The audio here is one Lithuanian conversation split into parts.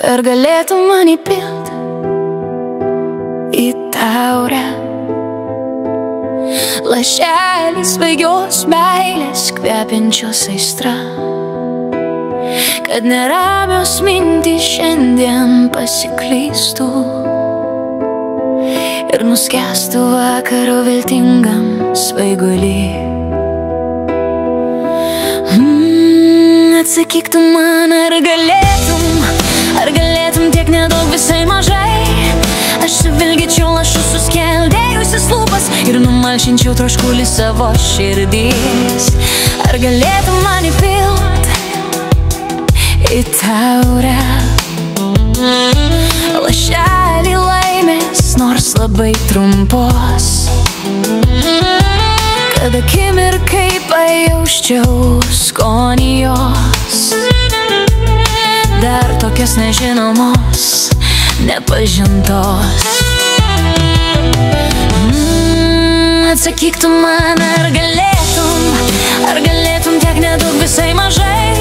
Ar galėtum man įpilt į taurę lašelį svaigios meilės kvepiančios aistra, kad neramios mintys šiandien pasiklystų ir nuskęstų vakaro viltingam svaiguly. Atsakyk tu man, ar galėtum tiek nedaug, visai mažai. Aš suvilgyčiau lašus suskeldėjusias lūpas ir numalšinčiau troškulį savo širdies. Ar galėtum man įpilt į taurę lašelį laimės, nors labai trumpos, kad akimirkai pajausčiau skonį jos, dar tokios nežinomos, nepažintos. Atsakyk tu man, ar galėtum tiek nedaug, visai mažai.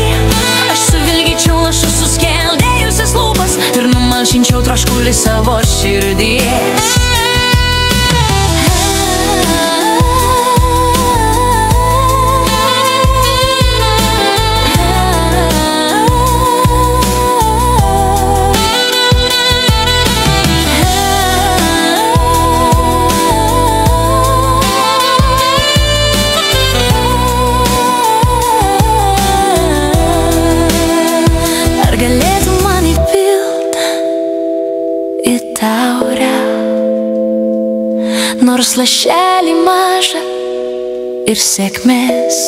Aš suvilgyčiau lašus suskeldėjusias lūpas ir numalšinčiau troškulį savo širdies. Nors lašelį mažą ir sėkmės,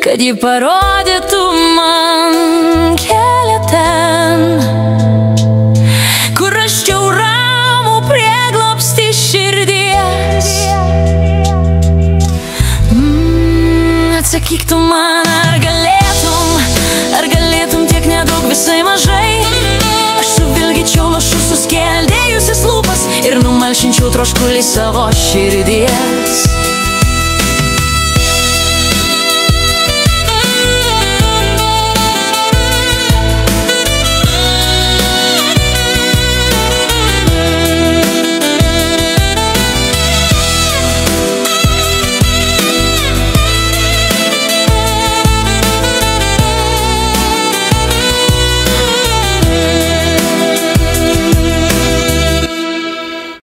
kad ji parodytų man kelią ten, kur rasčiau ramų prieglobstį širdies. Atsakyk tu man, ar galėtum tiek nedaug, visai mažai. Aš suvilgyčiau lašus suskeldėjusias lūpas ir numalšinčiau troškulį savo širdies.